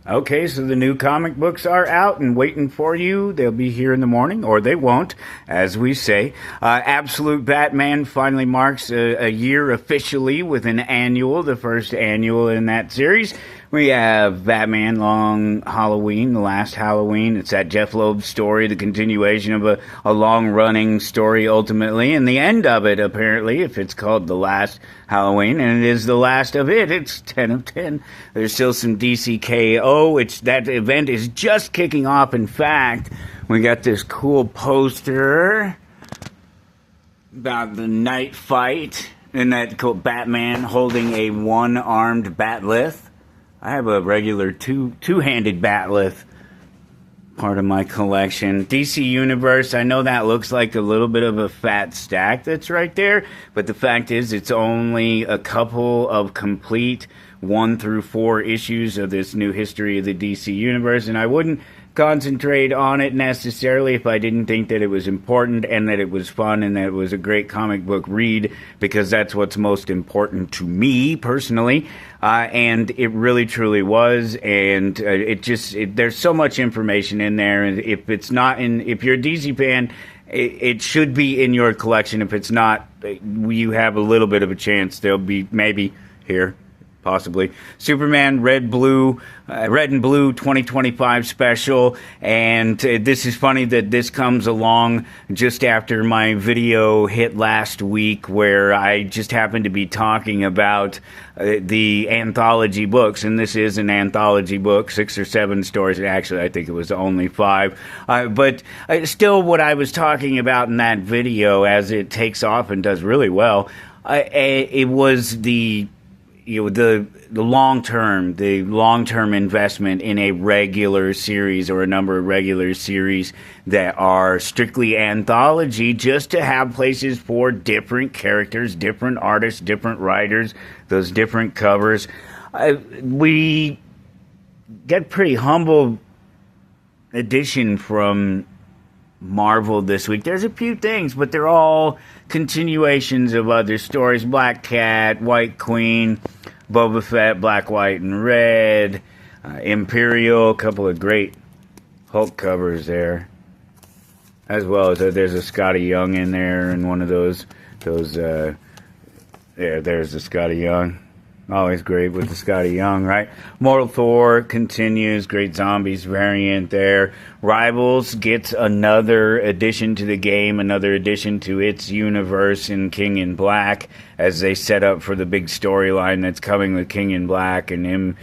Okay, so the new comic books are out and waiting for you. They'll be here in the morning, or they won't, as we say. Absolute Batman finally marks a year officially with an annual, the first annual in that series. We have Batman Long Halloween, the last Halloween. It's that Jeff Loeb story, the continuation of a long-running story ultimately, and the end of it, apparently, if it's called The Last Halloween, and it is the last of it, it's 10 of 10. There's still some DCKO, which that event is just kicking off. In fact, we got this cool poster about the night fight, and that cool Batman holding a one-armed batleth. I have a regular two-handed batleth, part of my collection. DC Universe, I know that looks like a little bit of a fat stack that's right there, but the fact is it's only a couple of complete 1 through 4 issues of this new history of the DC Universe, and I wouldn't concentrate on it necessarily if I didn't think that it was important and that it was fun and that it was a great comic book read, because that's what's most important to me personally, and it really truly was. And there's so much information in there, and if you're a DC fan, it should be in your collection. If it's not, you have a little bit of a chance there'll be maybe here. Possibly. Superman Red and Blue 2025 special. And this is funny that this comes along just after my video hit last week, where I just happened to be talking about the anthology books. And this is an anthology book, 6 or 7 stories. Actually, I think it was only 5. But still, what I was talking about in that video, as it takes off and does really well, it was the long-term investment in a regular series or a number of regular series that are strictly anthology, just to have places for different characters, different artists, different writers, those different covers. We get pretty humble addition from Marvel this week. There's a few things, but they're all continuations of other stories. Black Cat, White Queen, Boba Fett, Black, White, and Red, Imperial, a couple of great Hulk covers there. As well as there's a Scotty Young in there, and one of those there's the Scotty Young. Always great with the Scotty Young, right? Mortal Thor continues. Great Zombies variant there. Rivals gets another addition to the game, another addition to its universe in King in Black, as they set up for the big storyline that's coming with King in Black and him.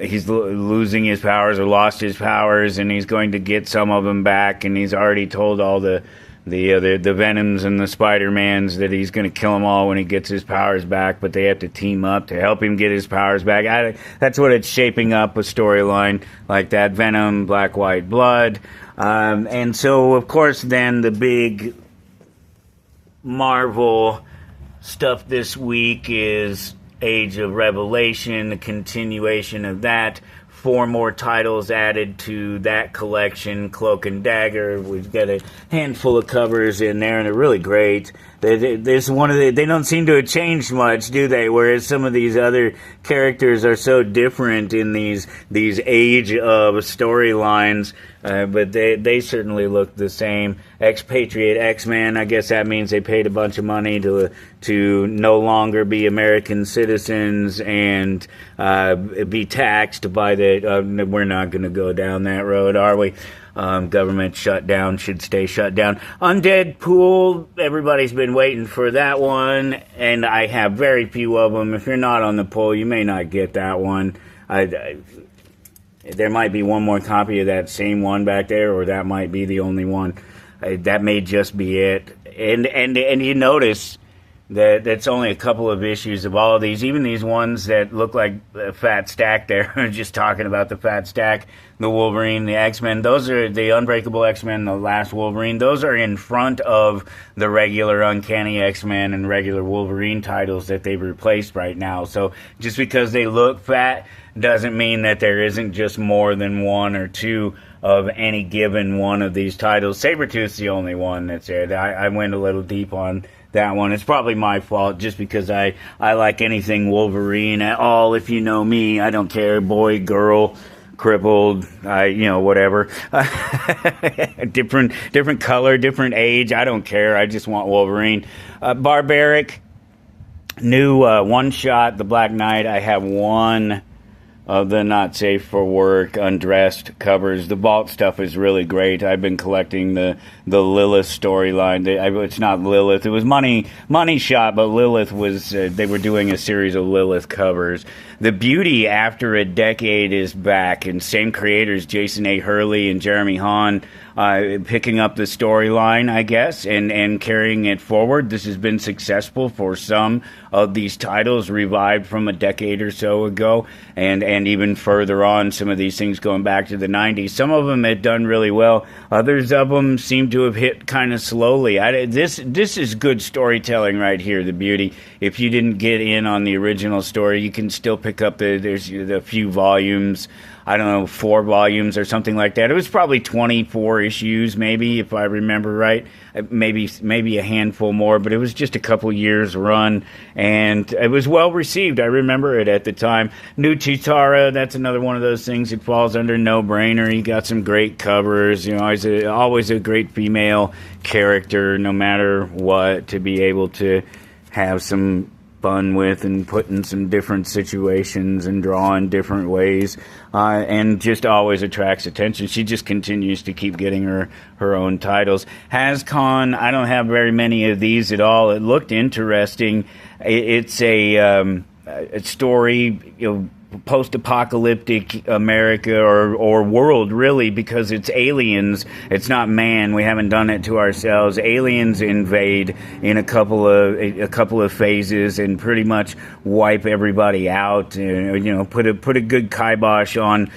He's losing his powers or lost his powers, and he's going to get some of them back, and he's already told all the Venoms and the Spider-Mans that he's going to kill them all when he gets his powers back, but they have to team up to help him get his powers back. That's what it's shaping up, a storyline like that. Venom, Black, White, Blood. And so, of course, then the big Marvel stuff this week is Age of Revelation, the continuation of that. 4 more titles added to that collection. Cloak and Dagger. We've got a handful of covers in there, and they're really great. They don't seem to have changed much, do they? Whereas some of these other characters are so different in these age of storylines, but they certainly look the same. Expatriate X-Men, I guess that means they paid a bunch of money to no longer be American citizens and be taxed by the... we're not going to go down that road, are we? Government shutdown should stay shut down. Undead Pool, everybody's been waiting for that one, and I have very few of them. If you're not on the poll, you may not get that one. There might be one more copy of that same one back there, or that might be the only one. That may just be it. And you notice that that's only a couple of issues of all of these, even these ones that look like a fat stack there. Just talking about the fat stack, the Wolverine, the X-Men. Those are the Unbreakable X-Men, the last Wolverine. Those are in front of the regular Uncanny X-Men and regular Wolverine titles that they've replaced right now. So just because they look fat doesn't mean that there isn't just more than 1 or 2 of any given one of these titles. Sabretooth's the only one that's there. I went a little deep on that one. It's probably my fault, just because I like anything Wolverine at all. If you know me, I don't care, boy, girl, crippled, whatever. different color, different age. I don't care. I just want Wolverine. Barbaric, new one-shot, The Black Knight. I have one of the Not Safe for Work undressed covers. The Vault stuff is really great. I've been collecting the Lilith storyline. It's not Lilith. It was Money Shot, but Lilith was. They were doing a series of Lilith covers. The Beauty After a Decade is back, and same creators, Jason A. Hurley and Jeremy Hahn, picking up the storyline, I guess, and carrying it forward. This has been successful for some of these titles, revived from a decade or so ago, and even further on, some of these things going back to the 90s. Some of them had done really well. Others of them seem to have hit kind of slowly. This is good storytelling right here, The Beauty. If you didn't get in on the original story, you can still pick up there's a few volumes. I don't know, 4 volumes or something like that. It was probably 24 issues, maybe, if I remember right. Maybe a handful more, but it was just a couple years run, and it was well received. I remember it at the time. New Cheetara, that's another one of those things that falls under no-brainer. You got some great covers, always a great female character, no matter what, to be able to have some fun with and put in some different situations and draw in different ways, and just always attracts attention. She just continues to keep getting her own titles. Hazcon, I don't have very many of these at all. It looked interesting. It's a story, post-apocalyptic America or world, really, because it's aliens. It's not man. We haven't done it to ourselves. Aliens invade in a couple of phases and pretty much wipe everybody out. Put a good kibosh on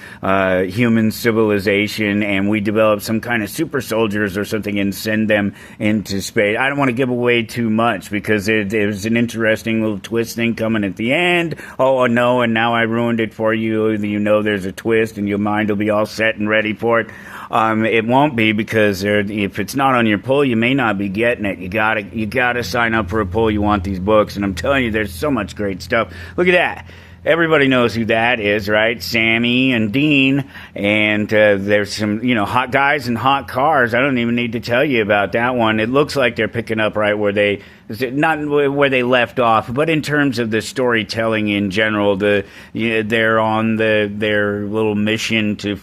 human civilization, and we develop some kind of super soldiers or something and send them into space. I don't want to give away too much because there's an interesting little twist thing coming at the end. Oh no! And now I ruined it for you. There's a twist, and your mind will be all set and ready for it. It won't be, because if it's not on your pull, you may not be getting it. You gotta sign up for a pull. You want these books, and I'm telling you, there's so much great stuff. Look at that. Everybody knows who that is, right? Sammy and Dean, and there's some, hot guys and hot cars. I don't even need to tell you about that one. It looks like they're picking up right not where they left off, but in terms of the storytelling in general. They're on their little mission to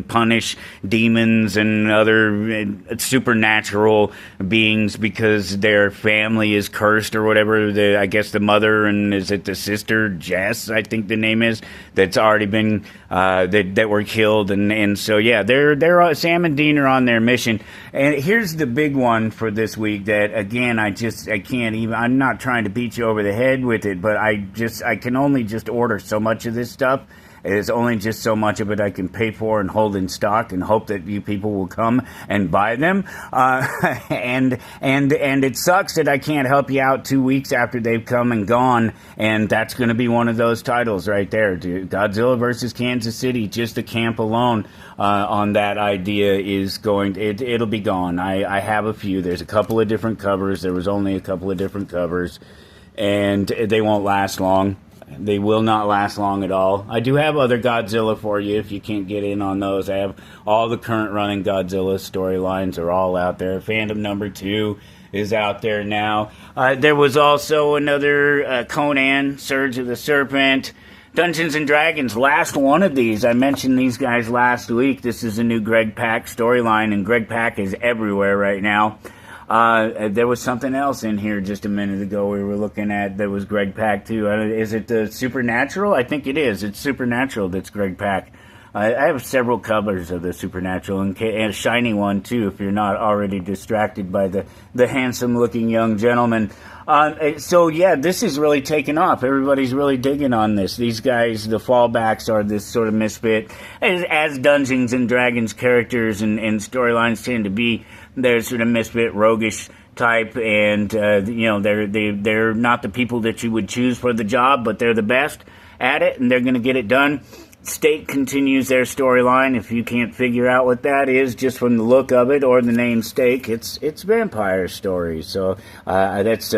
punish demons and other supernatural beings because their family is cursed or whatever. I guess the mother, and is it the sister, Jess, I think the name is, that's already been that were killed, and so yeah, they're Sam and Dean are on their mission. And here's the big one for this week that, again, I can't even, I'm not trying to beat you over the head with it, but I can only just order so much of this stuff. There's only just so much of it I can pay for and hold in stock and hope that you people will come and buy them. And it sucks that I can't help you out 2 weeks after they've come and gone. And that's going to be one of those titles right there, dude. Godzilla versus Kansas City. Just the camp alone on that idea is it'll be gone. I have a few. There's a couple of different covers. There was only a couple of different covers, and they won't last long. They will not last long at all. I do have other Godzilla for you if you can't get in on those. I have all the current running Godzilla storylines are all out there. Fandom number 2 is out there now. There was also another Conan, Surge of the Serpent, Dungeons and Dragons, last one of these. I mentioned these guys last week. This is a new Greg Pak storyline, and Greg Pak is everywhere right now. There was something else in here just a minute ago we were looking at that was Greg Pak too. Is it the Supernatural? I think it is. It's Supernatural that's Greg Pak. I have several covers of the Supernatural, and a shiny one too, if you're not already distracted by the handsome-looking young gentleman. So yeah, this is really taken off. Everybody's really digging on this. These guys, the fallbacks, are this sort of misfit, as Dungeons and Dragons characters and storylines tend to be. They're sort of misfit, roguish type, and they're not the people that you would choose for the job, but they're the best at it, and they're going to get it done. Stake continues their storyline. If you can't figure out what that is just from the look of it or the name Stake, it's vampire stories. So that's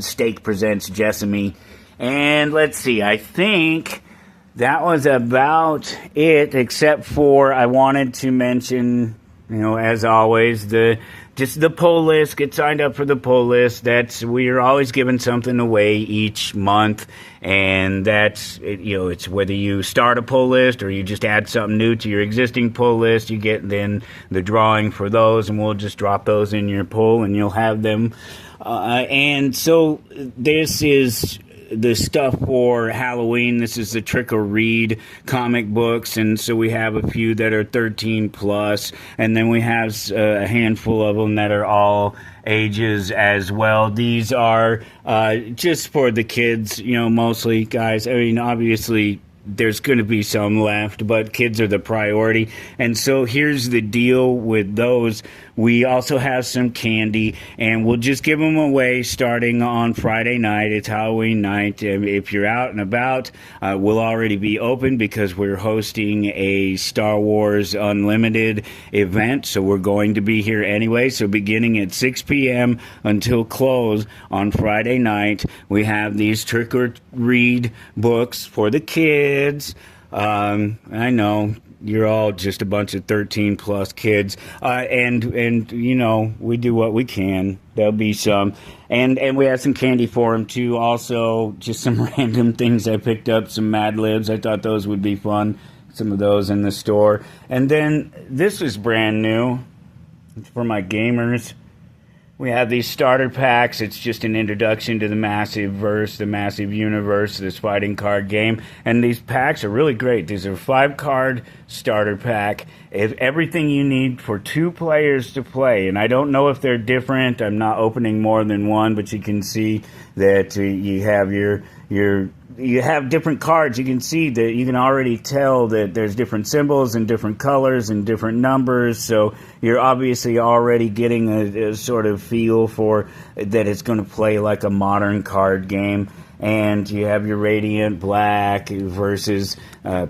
Stake presents Jessamy, and let's see. I think That was about it, except for I wanted to mention, as always, just the poll list. Get signed up for the poll list. We are always giving something away each month, and it's whether you start a poll list or you just add something new to your existing poll list. You get then the drawing for those, and we'll just drop those in your poll, and you'll have them. And so this is the stuff for Halloween. This is the Trick or Read comic books, and so we have a few that are 13 plus, and then we have a handful of them that are all ages as well. These are just for the kids, mostly, guys. I mean, obviously there's going to be some left, but kids are the priority. And so here's the deal with those. We also have some candy, and we'll just give them away starting on Friday night. It's Halloween night. If you're out and about, we'll already be open because we're hosting a Star Wars Unlimited event, so we're going to be here anyway. So beginning at 6 p.m. until close on Friday night, we have these Trick or Read books for the kids. I know you're all just a bunch of 13 plus kids, and we do what we can. There'll be some, and we have some candy for them too. Also, just some random things I picked up, some Mad Libs. I thought those would be fun. Some of those in the store, and then this is brand new. It's for my gamers. We have these starter packs. It's just an introduction to the massive verse, the massive universe, this fighting card game. And these packs are really great. These are 5-card starter pack. Everything you need for 2 players to play. And I don't know if they're different. I'm not opening more than one, but you can see that you have you have different cards. You can see that you can already tell that there's different symbols and different colors and different numbers. So you're obviously already getting a sort of feel for that it's going to play like a modern card game. And you have your Radiant Black versus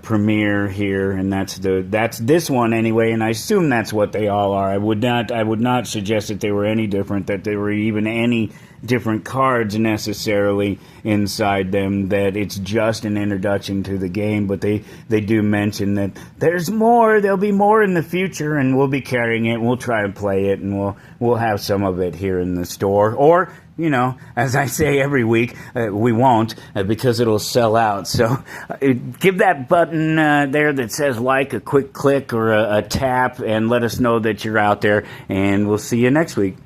Premier here, and that's this one anyway. And I assume that's what they all are. I would not suggest that they were any different, that there were even any different cards necessarily inside them, that it's just an introduction to the game. But they do mention that there's more. There'll be more in the future, and we'll be carrying it. We'll try and play it, and we'll have some of it here in the store. Or, as I say every week, we won't because it'll sell out. So give that button there that says like a quick click or a tap, and let us know that you're out there, and we'll see you next week.